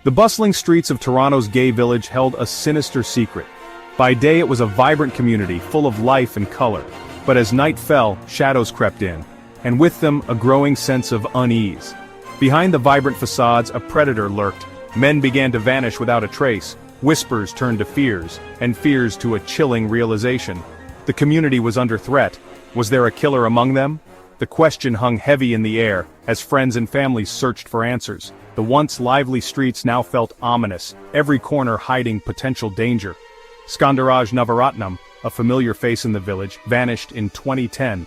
The bustling streets of Toronto's gay village held a sinister secret. By day it was a vibrant community, full of life and color. But as night fell, shadows crept in, and with them a growing sense of unease. Behind the vibrant facades a predator lurked. Men began to vanish without a trace. Whispers turned to fears, and fears to a chilling realization. The community was under threat. Was there a killer among them? The question hung heavy in the air, as friends and families searched for answers. The once lively streets now felt ominous, every corner hiding potential danger. Skandaraj Navaratnam, a familiar face in the village, vanished in 2010.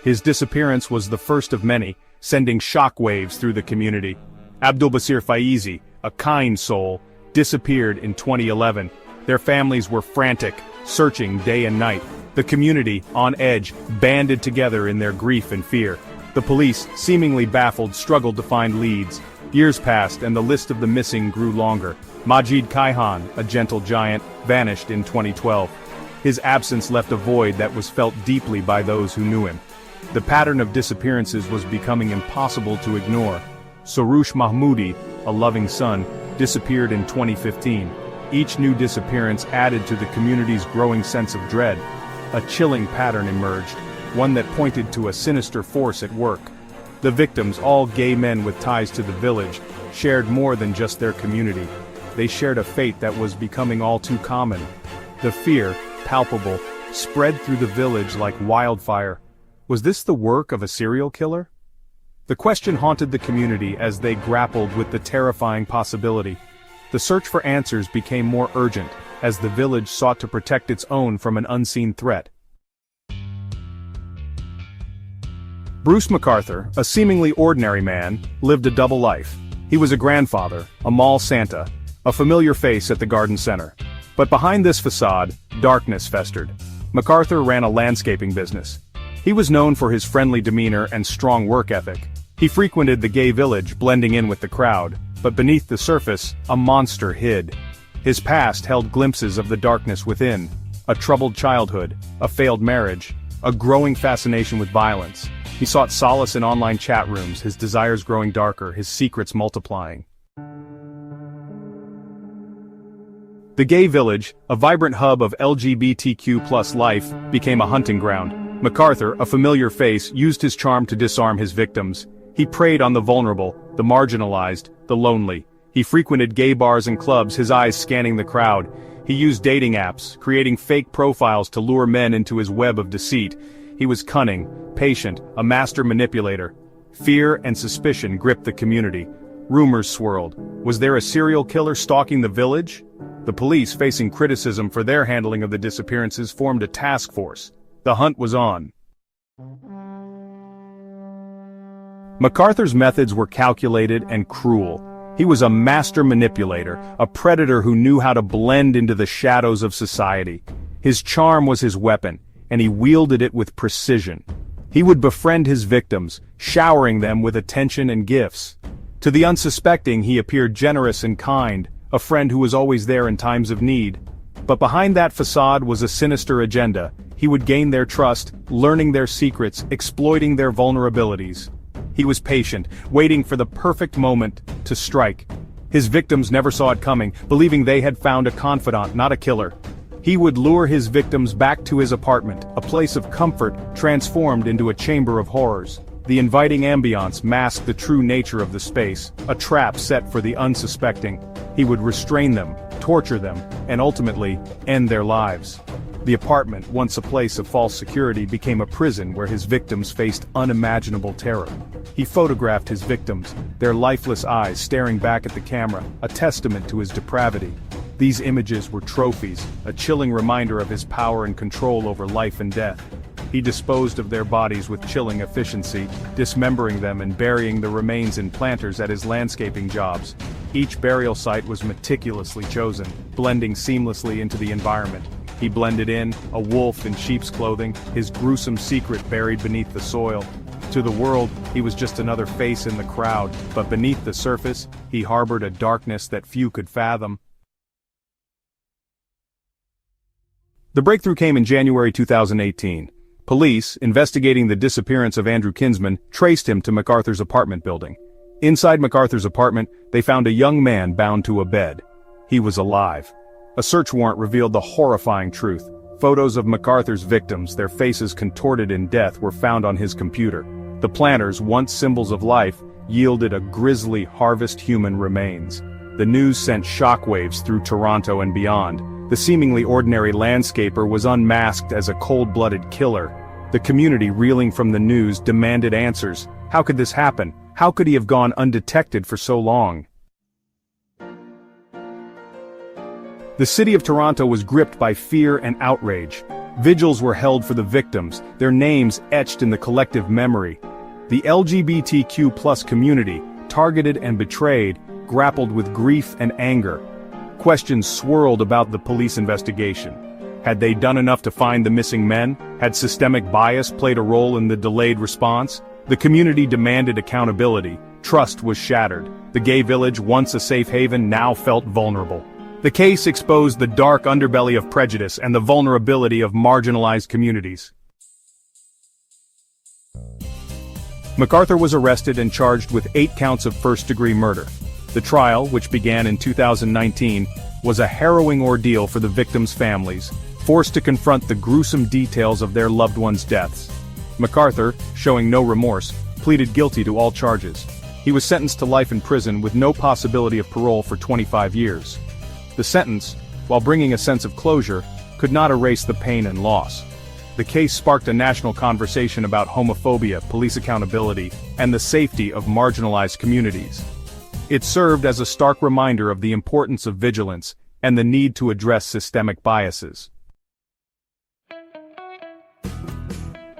His disappearance was the first of many, sending shockwaves through the community. Abdulbasir Faizi, a kind soul, disappeared in 2011. Their families were frantic, searching day and night. The community, on edge, banded together in their grief and fear. The police, seemingly baffled, struggled to find leads. Years passed and the list of the missing grew longer. Majid Kaihan, a gentle giant, vanished in 2012. His absence left a void that was felt deeply by those who knew him. The pattern of disappearances was becoming impossible to ignore. Soroush Mahmoudi, a loving son, disappeared in 2015. Each new disappearance added to the community's growing sense of dread. A chilling pattern emerged, one that pointed to a sinister force at work. The victims, all gay men with ties to the village, shared more than just their community. They shared a fate that was becoming all too common. The fear, palpable, spread through the village like wildfire. Was this the work of a serial killer? The question haunted the community as they grappled with the terrifying possibility. The search for answers became more urgent, as the village sought to protect its own from an unseen threat. Bruce McArthur, a seemingly ordinary man, lived a double life. He was a grandfather, a mall Santa, a familiar face at the garden center. But behind this facade, darkness festered. McArthur ran a landscaping business. He was known for his friendly demeanor and strong work ethic. He frequented the gay village, blending in with the crowd, but beneath the surface, a monster hid. His past held glimpses of the darkness within: a troubled childhood, a failed marriage, a growing fascination with violence. He sought solace in online chat rooms, his desires growing darker, his secrets multiplying. The gay village, a vibrant hub of LGBTQ+ life, became a hunting ground. McArthur, a familiar face, used his charm to disarm his victims. He preyed on the vulnerable, the marginalized, the lonely. He frequented gay bars and clubs, his eyes scanning the crowd. He used dating apps, creating fake profiles to lure men into his web of deceit. He was cunning, patient, a master manipulator. Fear and suspicion gripped the community. Rumors swirled. Was there a serial killer stalking the village? The police, facing criticism for their handling of the disappearances, formed a task force. The hunt was on. McArthur's methods were calculated and cruel. He was a master manipulator, a predator who knew how to blend into the shadows of society. His charm was his weapon, and he wielded it with precision. He would befriend his victims, showering them with attention and gifts. To the unsuspecting he appeared generous and kind, a friend who was always there in times of need. But behind that facade was a sinister agenda. He would gain their trust, learning their secrets, exploiting their vulnerabilities. He was patient, waiting for the perfect moment to strike. His victims never saw it coming, believing they had found a confidant, not a killer. He would lure his victims back to his apartment, a place of comfort transformed into a chamber of horrors. The inviting ambiance masked the true nature of the space, a trap set for the unsuspecting. He would restrain them, torture them, and ultimately, end their lives. The apartment, once a place of false security, became a prison where his victims faced unimaginable terror. He photographed his victims, their lifeless eyes staring back at the camera, a testament to his depravity. These images were trophies, a chilling reminder of his power and control over life and death. He disposed of their bodies with chilling efficiency, dismembering them and burying the remains in planters at his landscaping jobs. Each burial site was meticulously chosen, blending seamlessly into the environment. He blended in, a wolf in sheep's clothing, his gruesome secret buried beneath the soil. To the world, he was just another face in the crowd, but beneath the surface, he harbored a darkness that few could fathom. The breakthrough came in January 2018. Police, investigating the disappearance of Andrew Kinsman, traced him to McArthur's apartment building. Inside McArthur's apartment, they found a young man bound to a bed. He was alive. A search warrant revealed the horrifying truth. Photos of McArthur's victims, their faces contorted in death, were found on his computer. The planters, once symbols of life, yielded a grisly harvest human remains. The news sent shockwaves through Toronto and beyond. The seemingly ordinary landscaper was unmasked as a cold-blooded killer. The community, reeling from the news, demanded answers. How could this happen? How could he have gone undetected for so long? The city of Toronto was gripped by fear and outrage. Vigils were held for the victims, their names etched in the collective memory. The LGBTQ+ community, targeted and betrayed, grappled with grief and anger. Questions swirled about the police investigation. Had they done enough to find the missing men? Had systemic bias played a role in the delayed response? The community demanded accountability. Trust was shattered. The gay village, once a safe haven, now felt vulnerable. The case exposed the dark underbelly of prejudice and the vulnerability of marginalized communities. McArthur was arrested and charged with 8 counts of first-degree murder. The trial, which began in 2019, was a harrowing ordeal for the victims' families, forced to confront the gruesome details of their loved ones' deaths. McArthur, showing no remorse, pleaded guilty to all charges. He was sentenced to life in prison with no possibility of parole for 25 years. The sentence, while bringing a sense of closure, could not erase the pain and loss. The case sparked a national conversation about homophobia, police accountability, and the safety of marginalized communities. It served as a stark reminder of the importance of vigilance and the need to address systemic biases.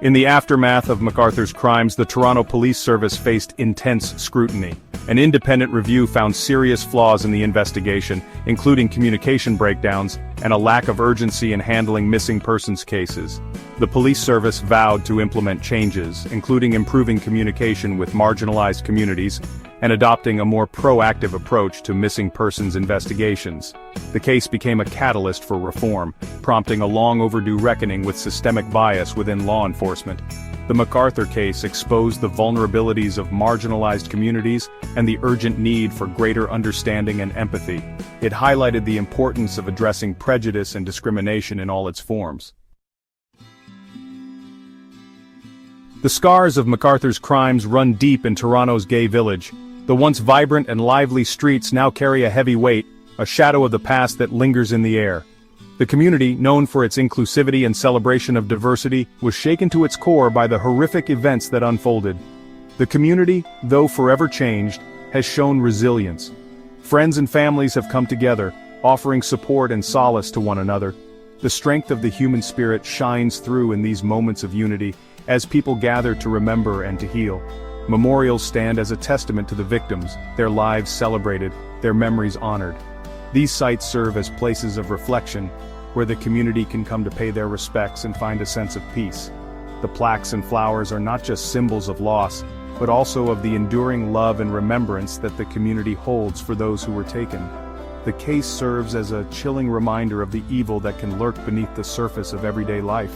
In the aftermath of McArthur's crimes, the Toronto Police Service faced intense scrutiny. An independent review found serious flaws in the investigation, including communication breakdowns and a lack of urgency in handling missing persons cases. The police service vowed to implement changes, including improving communication with marginalized communities and adopting a more proactive approach to missing persons investigations. The case became a catalyst for reform, prompting a long-overdue reckoning with systemic bias within law enforcement. The McArthur case exposed the vulnerabilities of marginalized communities and the urgent need for greater understanding and empathy. It highlighted the importance of addressing prejudice and discrimination in all its forms. The scars of McArthur's crimes run deep in Toronto's gay village. The once vibrant and lively streets now carry a heavy weight, a shadow of the past that lingers in the air. The community, known for its inclusivity and celebration of diversity, was shaken to its core by the horrific events that unfolded. The community, though forever changed, has shown resilience. Friends and families have come together, offering support and solace to one another. The strength of the human spirit shines through in these moments of unity, as people gather to remember and to heal. Memorials stand as a testament to the victims, their lives celebrated, their memories honored. These sites serve as places of reflection, where the community can come to pay their respects and find a sense of peace. The plaques and flowers are not just symbols of loss, but also of the enduring love and remembrance that the community holds for those who were taken. The case serves as a chilling reminder of the evil that can lurk beneath the surface of everyday life.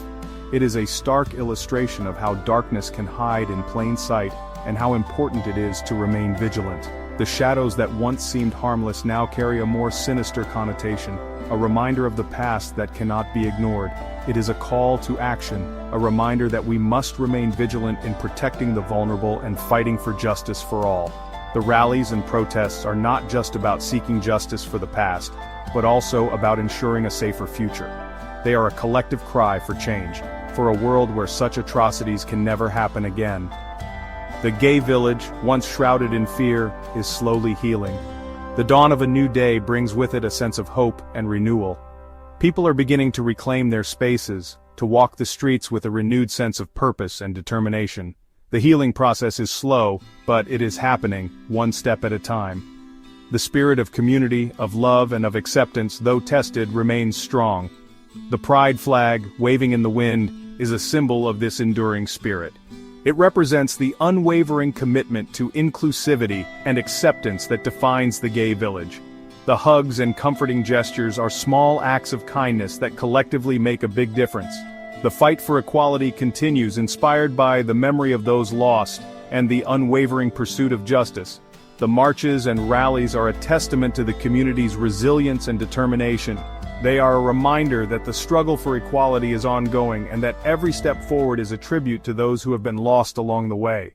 It is a stark illustration of how darkness can hide in plain sight and how important it is to remain vigilant. The shadows that once seemed harmless now carry a more sinister connotation, a reminder of the past that cannot be ignored. It is a call to action, a reminder that we must remain vigilant in protecting the vulnerable and fighting for justice for all. The rallies and protests are not just about seeking justice for the past, but also about ensuring a safer future. They are a collective cry for change, for a world where such atrocities can never happen again. The gay village, once shrouded in fear, is slowly healing. The dawn of a new day brings with it a sense of hope and renewal. People are beginning to reclaim their spaces, to walk the streets with a renewed sense of purpose and determination. The healing process is slow, but it is happening, one step at a time. The spirit of community, of love and of acceptance, though tested, remains strong. The pride flag, waving in the wind, is a symbol of this enduring spirit. It represents the unwavering commitment to inclusivity and acceptance that defines the gay village. The hugs and comforting gestures are small acts of kindness that collectively make a big difference. The fight for equality continues, inspired by the memory of those lost and the unwavering pursuit of justice. The marches and rallies are a testament to the community's resilience and determination. They are a reminder that the struggle for equality is ongoing and that every step forward is a tribute to those who have been lost along the way.